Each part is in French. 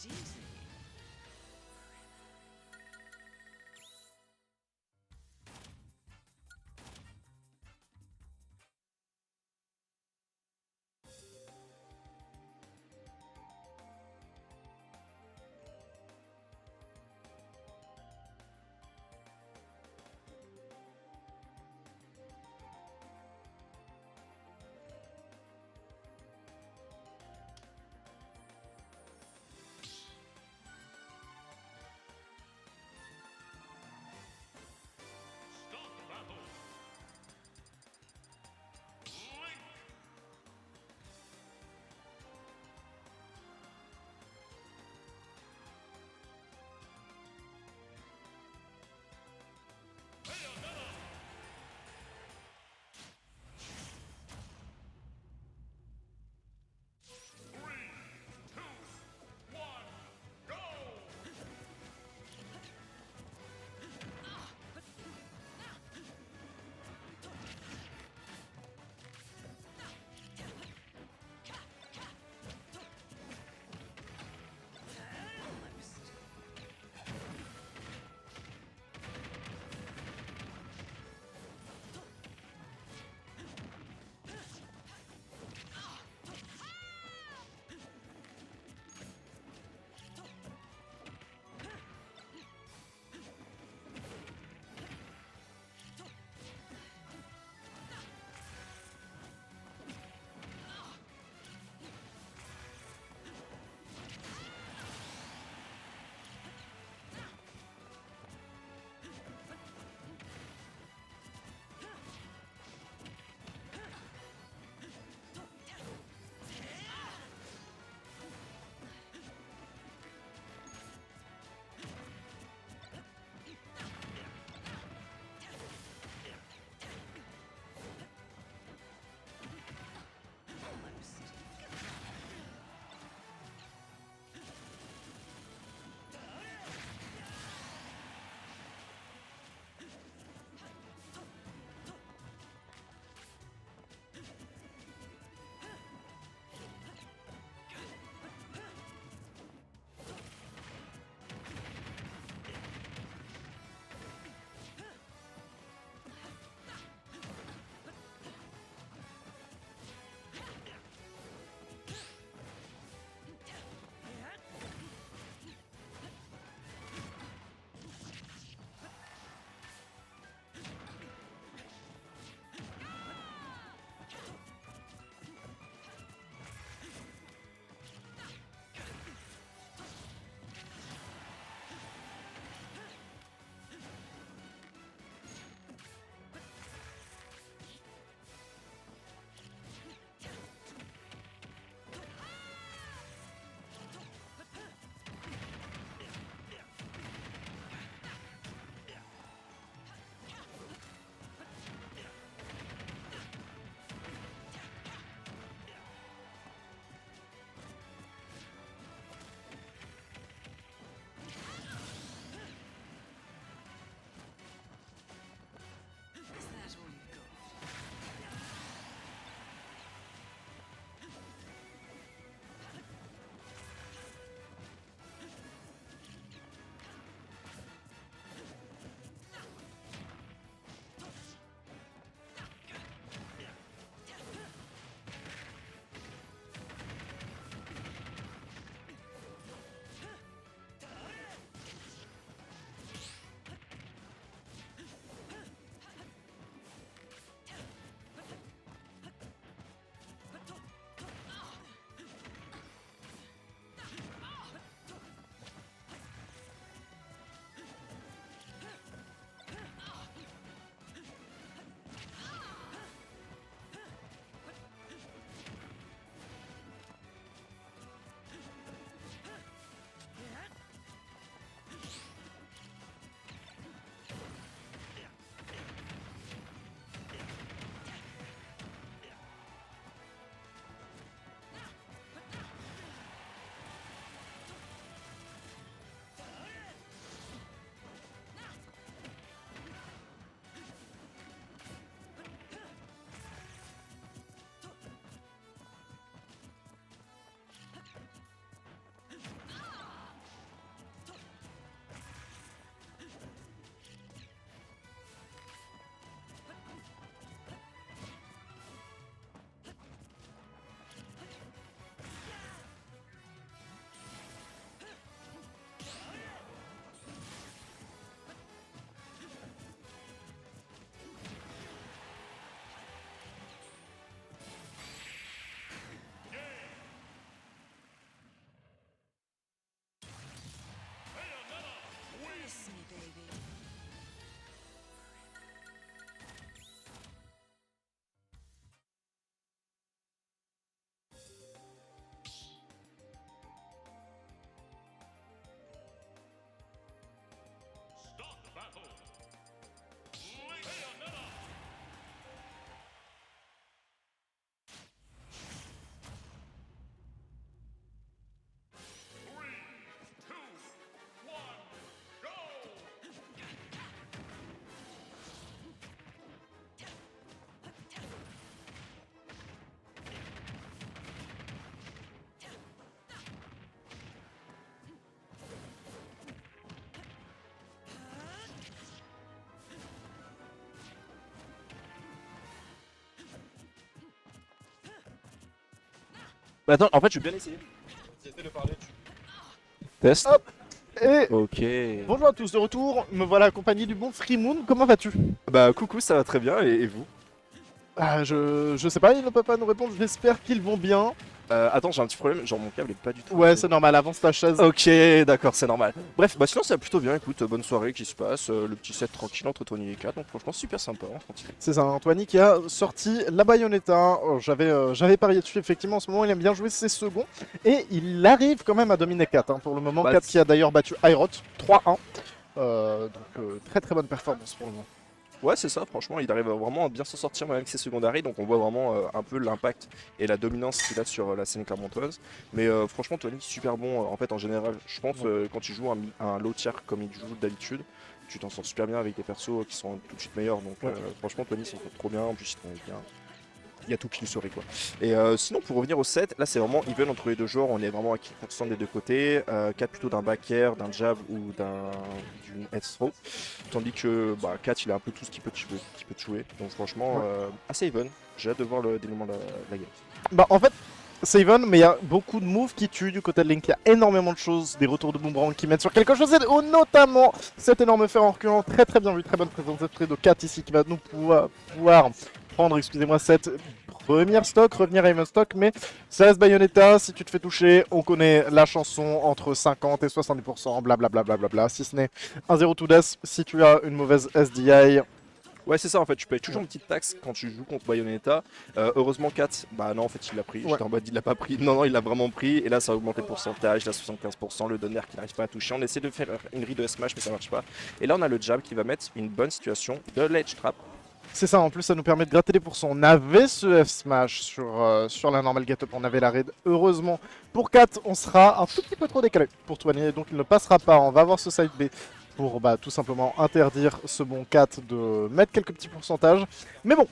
is easy. Bah attends, en fait, je vais bien essayer. J'essaie de parler. Test. Hop. Et Ok. bonjour à tous, de retour, me voilà accompagné du bon Freemoon, comment vas-tu? Bah coucou, ça va très bien et vous? Je sais pas, il ne peut pas nous répondre, j'espère qu'ils vont bien. Attends, j'ai un petit problème, genre mon câble est pas du tout. Ouais, c'est normal, avance ta chaise. Ok, d'accord, c'est normal. Bref, bah sinon ça va plutôt bien, écoute, bonne soirée qui se passe, le petit set tranquille entre Tony et Kat, donc franchement super sympa, hein, tranquille. C'est ça, Antoine qui a sorti la Bayonetta. J'avais parié dessus, effectivement, en ce moment il aime bien jouer ses seconds. Et il arrive quand même à dominer 4 hein, pour le moment. Bah, 4 qui a d'ailleurs battu Airot 3-1. Très très bonne performance pour le moment. Ouais, c'est ça, franchement, il arrive vraiment à bien s'en sortir même avec ses secondaries, donc on voit vraiment un peu l'impact et la dominance qu'il a sur la scène clermontoise. Mais franchement, Tony, super bon, en fait, en général, je pense, quand tu joues un low tier comme il joue d'habitude, tu t'en sors super bien avec des persos qui sont tout de suite meilleurs, donc franchement, Tony s'en sort trop bien, en plus, il y a tout qui nous saurait quoi. Et sinon pour revenir au set, là c'est vraiment even entre les deux joueurs, on est vraiment à 4% des deux côtés, 4 plutôt d'un back air, d'un jab ou d'une head throw, tandis que 4 il a un peu tout ce qu'il peut te jouer, donc franchement assez even, j'ai hâte de voir le dénouement de la game. Bah en fait, c'est even, mais il y a beaucoup de moves qui tuent du côté de Link. Il y a énormément de choses, des retours de boomerang qui mettent sur quelque chose, et notamment cet énorme fer en reculant. Très très bien vu, très bonne présence d'esprit de Kat ici qui va nous pouvoir prendre, excusez-moi, cette première stock, revenir à even stock, mais ça reste Bayonetta. Si tu te fais toucher, on connaît la chanson entre 50 et 70%, blablabla, bla, si ce n'est un 0 to death. Si tu as une mauvaise SDI, Ouais c'est ça en fait, tu payes toujours une petite taxe quand tu joues contre Bayonetta. Heureusement 4, bah non en fait il l'a pris, j'étais en mode il l'a pas pris, non il l'a vraiment pris et là ça a augmenté le pourcentage, là 75%, le donner qui n'arrive pas à toucher, on essaie de faire une grille de smash mais ça marche pas. Et là on a le jab qui va mettre une bonne situation de ledge trap. c'est ça, en plus ça nous permet de gratter les pourcents. On avait ce F-Smash sur la normal get-up, on avait la raid. Heureusement, pour 4, on sera un tout petit peu trop décalé pour Toigner, donc il ne passera pas. On va voir ce side B pour tout simplement interdire ce bon 4 de mettre quelques petits pourcentages. Mais bon,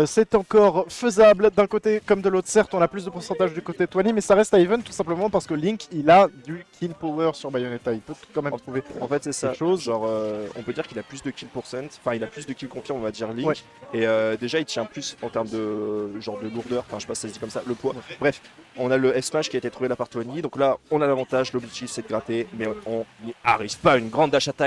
c'est encore faisable d'un côté comme de l'autre. Certes, on a plus de pourcentage du côté de Toigny, mais ça reste à even tout simplement parce que Link, il a du kill power sur Bayonetta. Il peut quand même trouver En fait c'est ça, chose. genre on peut dire qu'il a plus de kill percent, enfin il a plus de kill confirm on va dire Link. Ouais. Et déjà il tient plus en termes de genre de lourdeur, enfin je sais pas si ça se dit comme ça, le poids. Bref, on a le F-Smash qui a été trouvé là par Tony, donc là on a l'avantage, l'objectif c'est de gratter, mais on n'y arrive pas, une grande dash attack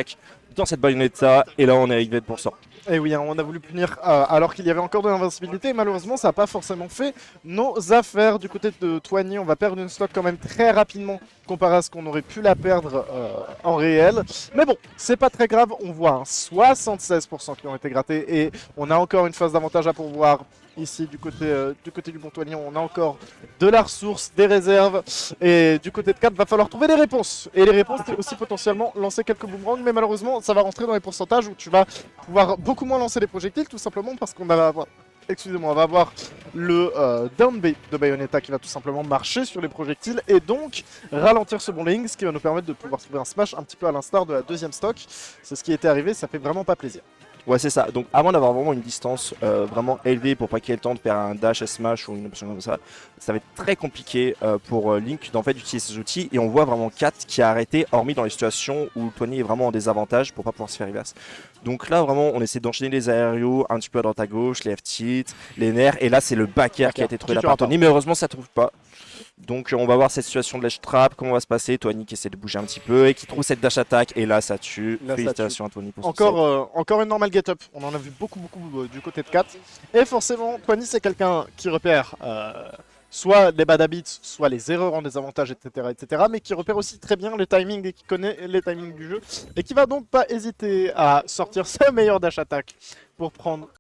dans cette Bayonetta, et là on est arrivé pour ça. Et oui, hein, on a voulu punir alors qu'il y avait encore de l'invincibilité. Malheureusement, ça n'a pas forcément fait nos affaires. Du côté de Toigny, on va perdre une stock quand même très rapidement comparé à ce qu'on aurait pu la perdre en réel. Mais bon, c'est pas très grave. On voit 76% qui ont été grattés et on a encore une phase d'avantage à pourvoir. Ici, du côté du bon Toigny, on a encore de la ressource, des réserves. Et du côté de 4, va falloir trouver des réponses. Et les réponses, c'est aussi potentiellement lancer quelques boomerangs. Mais malheureusement, ça va rentrer dans les pourcentages où tu vas pouvoir beaucoup moins lancer les projectiles, tout simplement parce qu'on va avoir... Excusez-moi, on va avoir le down B de Bayonetta qui va tout simplement marcher sur les projectiles et donc ralentir ce bon Link, ce qui va nous permettre de pouvoir trouver un smash un petit peu à l'instar de la deuxième stock. C'est ce qui était arrivé, ça fait vraiment pas plaisir. Ouais c'est ça, donc avant d'avoir vraiment une distance vraiment élevée pour pas qu'il ait le temps de faire un dash smash ou une option comme ça va être très compliqué pour Link d'en fait d'utiliser ses outils et on voit vraiment Kat qui a arrêté hormis dans les situations où Tony est vraiment en désavantage pour pas pouvoir se faire reverse. Donc là vraiment on essaie d'enchaîner les aérios un petit peu à droite à gauche, les F-tilt, les nerfs et là c'est le back air qui a été trouvé là par Tony mais heureusement ça trouve pas. Donc on va voir cette situation de ledge trap, comment va se passer, Tony qui essaie de bouger un petit peu et qui trouve cette dash attack et là ça tue. Félicitations à Tony pour ce set. Encore une normal get up, on en a vu beaucoup du côté de 4. Et forcément, Tony c'est quelqu'un qui repère soit les bad habits, soit les erreurs en désavantage, etc., mais qui repère aussi très bien les timings et qui connaît les timings du jeu et qui va donc pas hésiter à sortir sa meilleure dash attack pour prendre